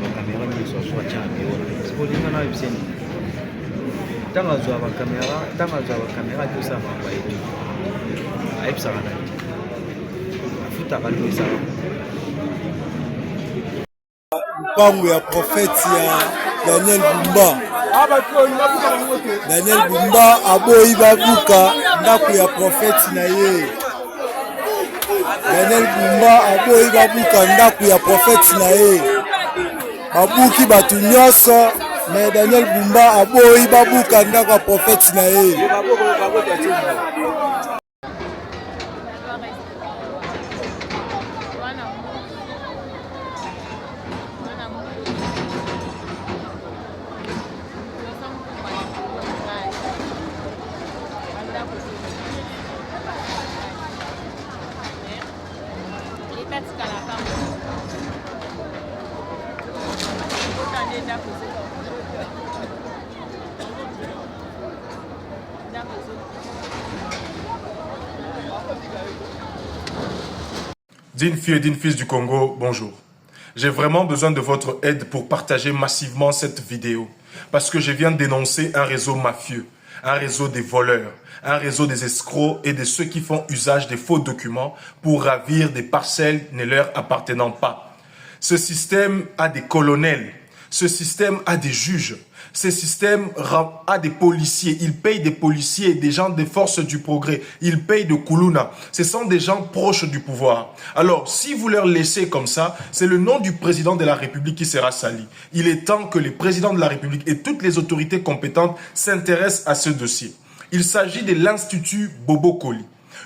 bakamera nyonso azwa wana sikolinga na ebiseni ntango azwa bakamera tosala mamba yetu ayebisaka na te afutaka nto esala mpango ya profete ya Daniel Bumba. Daniel Bumba aboyi babuka ndako ya profete na ye. Daniel Bumba aboyi babuka ndako ya profete na ye. Babuki batu nyonso, mais Daniel Bumba aboyi babuka ndako ya profete na ye. D'une fille et d'une fils du Congo, bonjour. J'ai vraiment besoin de votre aide pour partager massivement cette vidéo. Parce que je viens de dénoncer un réseau mafieux, un réseau des voleurs, un réseau des escrocs et de ceux qui font usage des faux documents pour ravir des parcelles ne leur appartenant pas. Ce système a des colonels, ce système a des juges, ce système a des policiers, il paye des policiers, des gens des forces du progrès, il paye de Kuluna. Ce sont des gens proches du pouvoir. Alors, si vous leur laissez comme ça, c'est le nom du président de la République qui sera sali. Il est temps que le président de la République et toutes les autorités compétentes s'intéressent à ce dossier. Il s'agit de l'Institut Bobo Koli,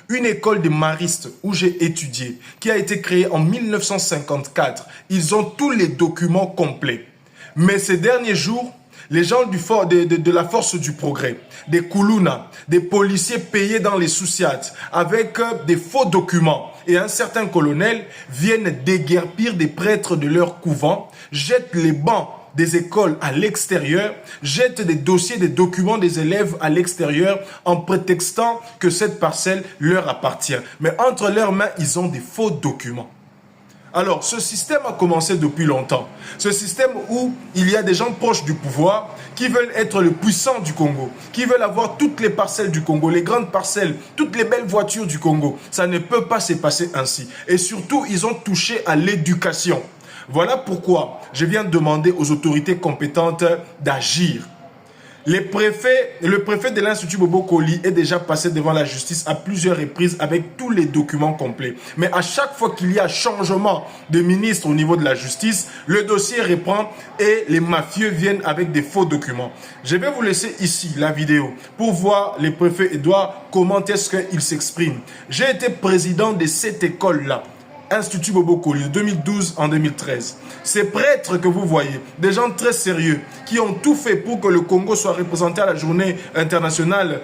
une école de maristes où j'ai étudié, qui a été créée en 1954. Ils ont tous les documents complets. Mais ces derniers jours, les gens de la force du progrès, des Kuluna, des policiers payés dans les Soussiat avec des faux documents et un certain colonel viennent déguerpir des prêtres de leur couvent, jettent les bancs des écoles à l'extérieur, jettent des dossiers, des documents des élèves à l'extérieur en prétextant que cette parcelle leur appartient. Mais entre leurs mains, ils ont des faux documents. Alors, ce système a commencé depuis longtemps. Ce système où il y a des gens proches du pouvoir qui veulent être le puissant du Congo, qui veulent avoir toutes les parcelles du Congo, les grandes parcelles, toutes les belles voitures du Congo. Ça ne peut pas se passer ainsi. Et surtout, ils ont touché à l'éducation. Voilà pourquoi je viens de demander aux autorités compétentes d'agir. Le préfet de l'Institut Bobo Koli est déjà passé devant la justice à plusieurs reprises avec tous les documents complets. Mais à chaque fois qu'il y a changement de ministre au niveau de la justice, le dossier reprend et les mafieux viennent avec des faux documents. Je vais vous laisser ici la vidéo pour voir le préfet Edouard comment est-ce qu'il s'exprime. J'ai été président de cette école-là. Institut Bobo Koli de 2012 en 2013. Ces prêtres que vous voyez, des gens très sérieux qui ont tout fait pour que le Congo soit représenté à la journée internationale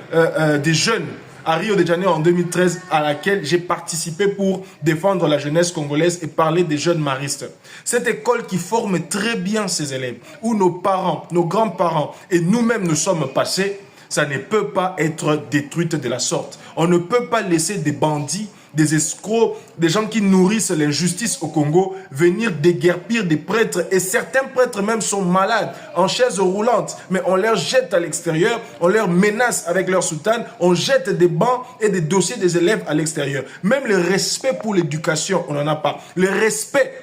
des jeunes à Rio de Janeiro en 2013 à laquelle j'ai participé pour défendre la jeunesse congolaise et parler des jeunes maristes. Cette école qui forme très bien ses élèves, où nos parents, nos grands-parents et nous-mêmes nous sommes passés, ça ne peut pas être détruite de la sorte. On ne peut pas laisser des bandits, des escrocs, des gens qui nourrissent l'injustice au Congo, venir déguerpir des prêtres. Et certains prêtres même sont malades, en chaise roulante. Mais on leur jette à l'extérieur, on leur menace avec leur soutane, on jette des bancs et des dossiers des élèves à l'extérieur. Même le respect pour l'éducation, on n'en a pas. Le respect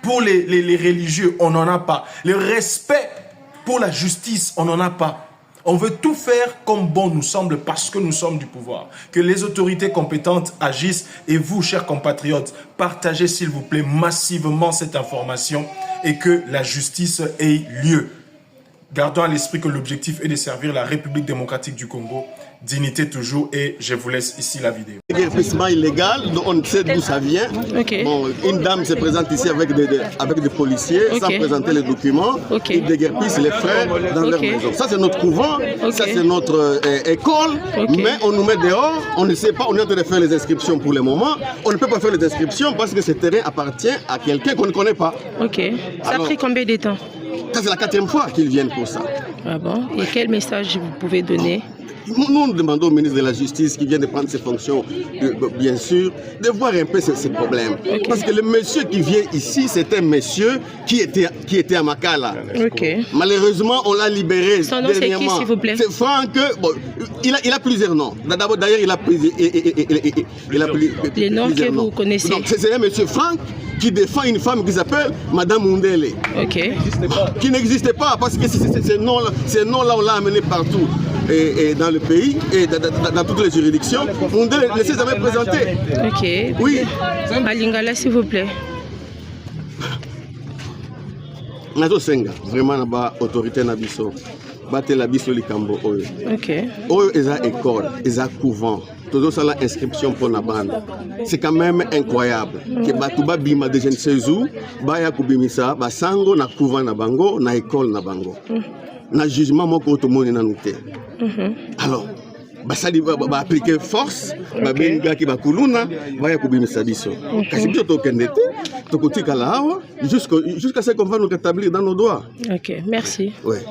pour les religieux, on n'en a pas. Le respect pour la justice, on n'en a pas. On veut tout faire comme bon nous semble parce que nous sommes du pouvoir. Que les autorités compétentes agissent et vous, chers compatriotes, partagez s'il vous plaît massivement cette information et que la justice ait lieu. Gardons à l'esprit que l'objectif est de servir la République démocratique du Congo. Dignité toujours et je vous laisse ici la vidéo. Déguerpissement illégal, on sait d'où ça vient. Okay. Bon, une dame se présente ici avec des policiers sans présenter les documents. Ils déguerpissent les frères dans leur maison. Ça c'est notre couvent, ça c'est notre école, mais on nous met dehors, on ne sait pas, on est en train de faire les inscriptions pour le moment. On ne peut pas faire les inscriptions parce que ce terrain appartient à quelqu'un qu'on ne connaît pas. Ok. Ça a pris combien de temps? Ça, c'est la 4e fois qu'ils viennent pour ça. Ah bon? Et quel message vous pouvez donner? Nous demandons au ministre de la Justice qui vient de prendre ses fonctions, bien sûr, de voir un peu ces problèmes. Okay. Parce que le monsieur qui vient ici, c'est un monsieur qui était à Makala. Okay. Malheureusement, on l'a libéré. Son nom, c'est qui, s'il vous plaît? C'est Franck. Bon, il a plusieurs noms. D'ailleurs, il a les noms que vous connaissez. C'est un monsieur Franck qui défend une femme qui s'appelle Madame Mundele. Okay. Qui n'existait pas parce que ces noms-là, on l'a amené partout. Et dans le pays et dans toutes les juridictions, on ne s'est jamais présenté. Ok. Oui. À Lingala, s'il vous plaît. Nazo Senga, vraiment là-bas, autorité Nabiso, battre la biso likambo oyo. Ok. Oyo eza école, eza couvent. Toujours ça l'inscription pour la bande. C'est quand même incroyable. Que batuba bima de je ne sais où, baya kubimisa, basango na couvent na bango, na école na bango. Na jugement moko to moni na nuté. Alors, basali ba appliquer force, ba benga ki bakuluna, baya kubimisa biso. Kasi biso to kendete, to kotika la hawa jusqu'à ce qu'on va nous rétablir dans nos droits. OK, merci. Ouais.